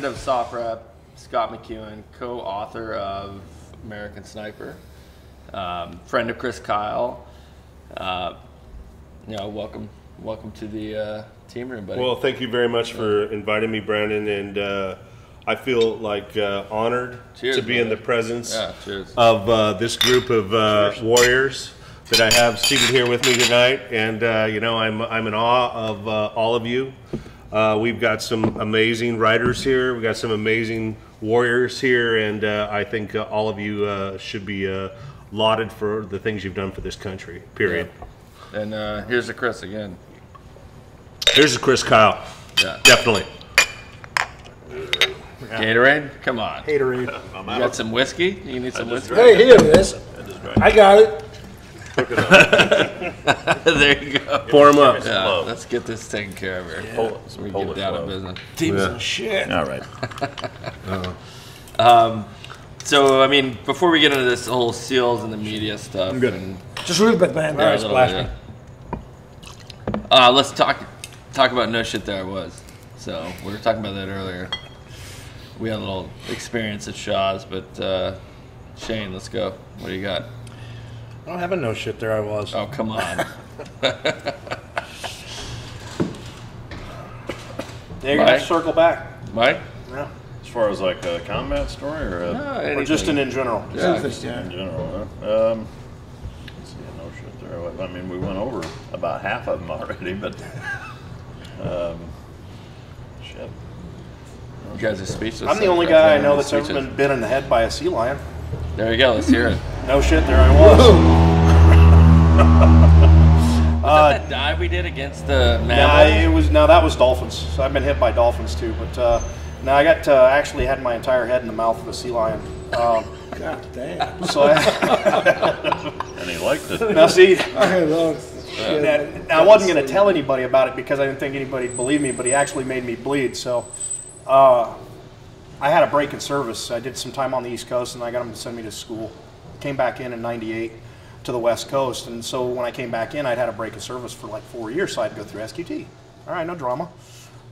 friend of SOFREP, Scott McEwen, co-author of American Sniper, friend of Chris Kyle. Welcome to the team room, buddy. Well, thank you very much for inviting me, Brandon, and I feel like honored to be in the presence of this group of warriors that I have seated here with me tonight, and I'm in awe of all of you. We've got some amazing writers here. We've got some amazing warriors here, and I think all of you should be lauded for the things you've done for this country, period. Yeah. And here's the Chris again. Here's the Chris Kyle. Yeah. Definitely. Gatorade? Come on. Gatorade. You got some whiskey? You need some whiskey? Hey, here it is. I got it. There you go. Pour them up. Yeah, let's get this taken care of here. So we get down to business. Teams and shit. All right. So, I mean, before we get into this whole SEALs and the media stuff. I'm good. And, Just a little bit, man. yeah, Splash me. Let's talk about No Shit There I Was. So, we were talking about that earlier. We had a little experience at Shaw's, but Shane, let's go. What do you got? I don't have a no shit there I was. Oh, come on. There you go. Circle back. Mike? Yeah. As far as like a combat story or Or just in general. Yeah. in general, let's see, no shit there. I mean, we went over about half of them already, but shit. You guys are speechless. I'm the only guy I know that's ever been bit in the head by a sea lion. There you go. Let's hear it. No shit, there I was. That dive we did against the No, that was dolphins. So I've been hit by dolphins too, but no, I got actually had my entire head in the mouth of a sea lion. God damn. So And he liked it. now see, now, I wasn't going to tell anybody about it because I didn't think anybody would believe me, but he actually made me bleed. So I had a break in service. I did some time on the East Coast, and I got him to send me to school. Came back in '98 to the West Coast, and so when I came back in, I'd had a break of service for like 4 years, so I'd go through SQT. All right, no drama.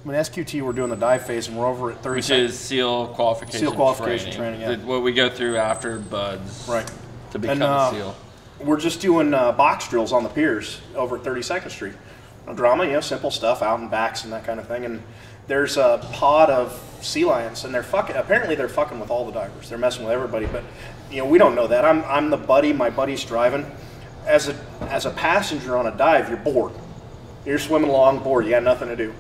I mean, SQT, we're doing the dive phase, and we're over at 30 Which is SEAL qualification SEAL qualification training, yeah. What we go through after BUDS to become a SEAL. We're just doing box drills on the piers over at 32nd Street. No drama, simple stuff, out and backs and that kind of thing. And there's a pod of sea lions, and apparently they're fucking with all the divers. They're messing with everybody, but we don't know that. I'm the buddy, my buddy's driving. As a passenger on a dive, you're bored. You're swimming along bored, you got nothing to do.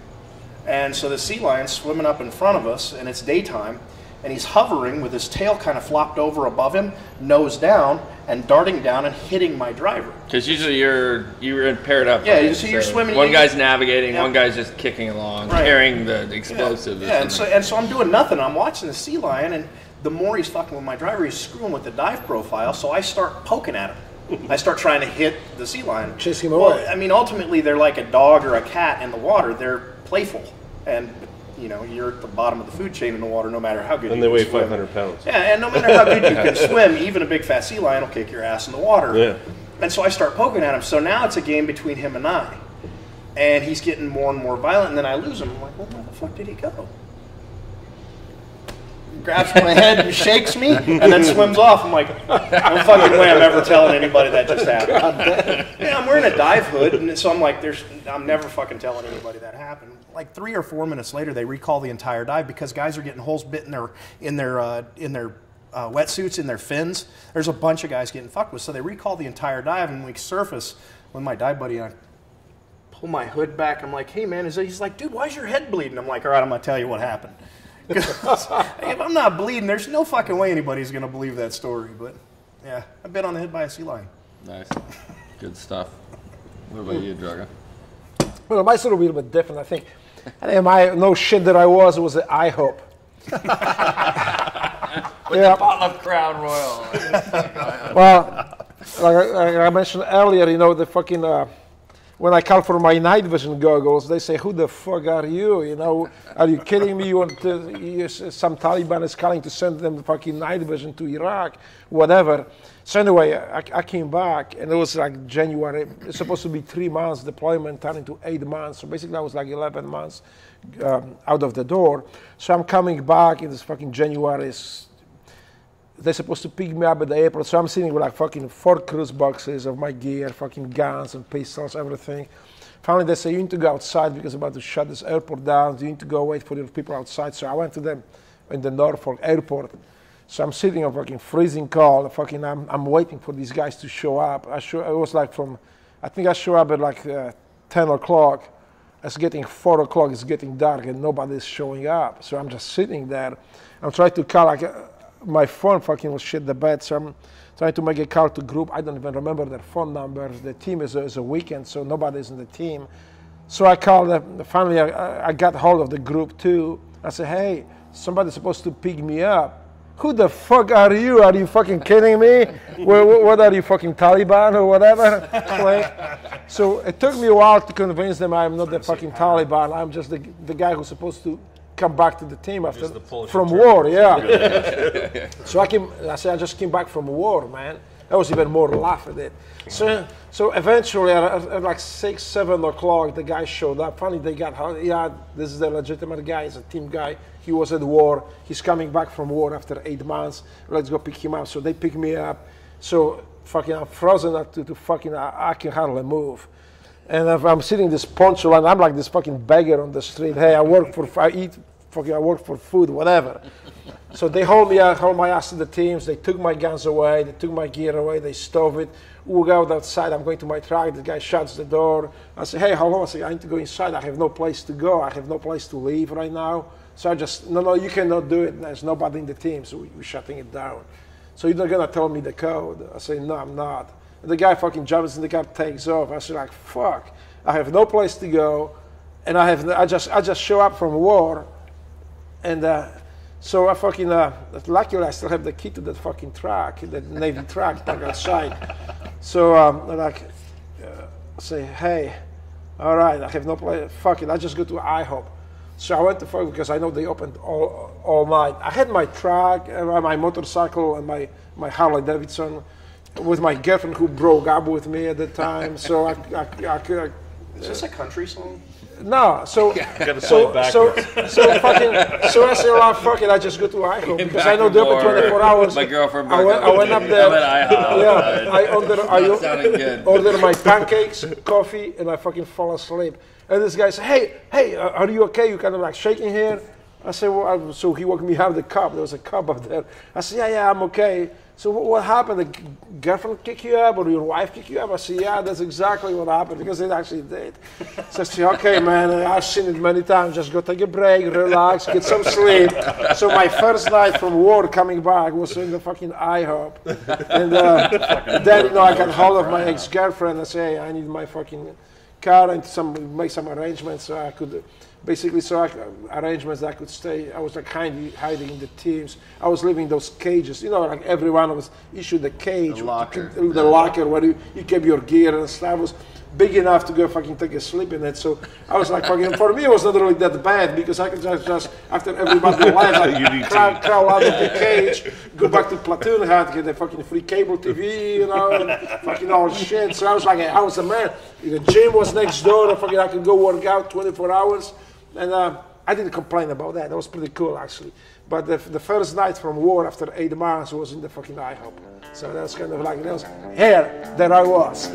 And so the sea lion's swimming up in front of us, and it's daytime, and he's hovering with his tail kind of flopped over above him, nose down, and darting down and hitting my driver. Because usually you're paired up. Yeah, right? so you're swimming. One guy's navigating, one guy's just kicking along, carrying the explosives. Yeah, and so I'm doing nothing. I'm watching the sea lion, and the more he's fucking with my driver, he's screwing with the dive profile, so I start poking at him. I start trying to hit the sea lion. Chase him away. Well, I mean, ultimately, they're like a dog or a cat in the water. They're playful. And, you're at the bottom of the food chain in the water no matter how good you can swim. And they weigh 500 pounds. Yeah, and no matter how good you can swim, even a big fat sea lion will kick your ass in the water. Yeah. And so I start poking at him. So now it's a game between him and I. And he's getting more and more violent, and then I lose him. I'm like, well, where the fuck did he go? Grabs my head and shakes me, and then swims off. I'm like, no fucking way I'm ever telling anybody that just happened. Yeah, I'm wearing a dive hood, and so I'm like, I'm never fucking telling anybody that happened. Like 3 or 4 minutes later, they recall the entire dive because guys are getting holes bit in their wetsuits, in their fins. There's a bunch of guys getting fucked with, so they recall the entire dive, and we surface with my dive buddy, and I pull my hood back. I'm like, hey man, he's like, dude, why's your head bleeding? I'm like, all right, I'm gonna tell you what happened. If I'm not bleeding, there's no fucking way anybody's going to believe that story. But, yeah, I've been on the head by a sea lion. Nice. Good stuff. What about you, Drago? Well, my story will be a little bit different, I think my no shit that I was at IHOP. With the potluck Crown Royal. Well, like I mentioned earlier, the fucking when I call for my night vision goggles, they say, "Who the fuck are you? You know, are you kidding me? Some Taliban is calling to send them the fucking night vision to Iraq, whatever." So anyway, I came back, and it was like January. It's supposed to be 3 months deployment, turned into 8 months. So basically, I was like 11 months out of the door. So I'm coming back in this fucking January. They're supposed to pick me up at the airport, so I'm sitting with like fucking 4 cruise boxes of my gear, fucking guns and pistols, everything. Finally, they say, you need to go outside because they're about to shut this airport down. You need to go wait for your people outside. So I went to them in the Norfolk airport. So I'm sitting on fucking freezing cold. Fucking, I'm waiting for these guys to show up. It was like I think I show up at like 10 o'clock. It's getting 4 o'clock. It's getting dark and nobody's showing up. So I'm just sitting there. I'm trying to call like. My phone fucking was shit the bed, so I'm trying to make a call to group. I don't even remember their phone numbers. The team is a weekend, so nobody's in the team. So I called them. Finally, I got hold of the group too. I said, hey, somebody's supposed to pick me up. Who the fuck are you? Are you fucking kidding me? What are you, fucking Taliban or whatever? Like, so it took me a while to convince them I'm not the fucking Taliban. I'm just the guy who's supposed to come back to the team after from war, yeah. So I just came back from war, man. I was even more laugh at it. So eventually at like 6, 7 o'clock, the guy showed up. Finally, they got, this is the legitimate guy. He's a team guy. He was at war. He's coming back from war after 8 months. Let's go pick him up. So they pick me up. So fucking I'm frozen up to fucking, I can hardly move. And I'm sitting in this poncho and I'm like this fucking beggar on the street. Hey, I work for food, whatever. So they hold my ass to the teams. They took my guns away. They took my gear away. They stove it. We go outside. I'm going to my truck. The guy shuts the door. I say, hey, how long? I say, I need to go inside. I have no place to go. I have no place to leave right now. So I just, no, you cannot do it. There's nobody in the team. So we're shutting it down. So you're not going to tell me the code. I say, no, I'm not. And the guy fucking jumps in the car, takes off. I say, like, fuck. I have no place to go. And I just show up from war. And so I fucking, luckily I still have the key to that fucking truck, that Navy truck back outside. So I say, hey, all right, I have no place, fuck it, I just go to IHOP. So I went to fuck because I know they opened all night. I had my truck, my motorcycle, and my Harley Davidson with my girlfriend who broke up with me at the time. So I is this a country song? No, so I say, well, fuck it, I just go to IHOP because I know they're open 24 hours. My girlfriend I went up there. I'm at IHOP. I ordered my pancakes, coffee, and I fucking fall asleep. And this guy said, hey, are you okay? You kind of like shaking here. I said, well, so he woke me out of the cup. There was a cup up there. I said, yeah, I'm okay. So what happened? The girlfriend kicked you up or your wife kicked you up? I said, yeah, that's exactly what happened because it actually did. So I said, okay, man, I've seen it many times. Just go take a break, relax, get some sleep. So my first night from war coming back was in the fucking IHOP. And then, I got hold of my ex-girlfriend and say, hey, I need my fucking car and make some arrangements so I could... Basically, arrangements that I could stay. I was like hiding in the teams. I was living in those cages. Like everyone was issued a cage. The locker. The locker where you kept your gear and stuff. Was big enough to go fucking take a sleep in it. So I was like fucking, for me it was not really that bad because I could just after everybody left, crawl out of the cage, go back to platoon hut, get a fucking free cable TV, and fucking all shit. So I was like, I was a man. The gym was next door, I could go work out 24 hours. And I didn't complain about that. That was pretty cool, actually. But the first night from war after 8 months was in the fucking IHOP. So that was kind of like, there I was.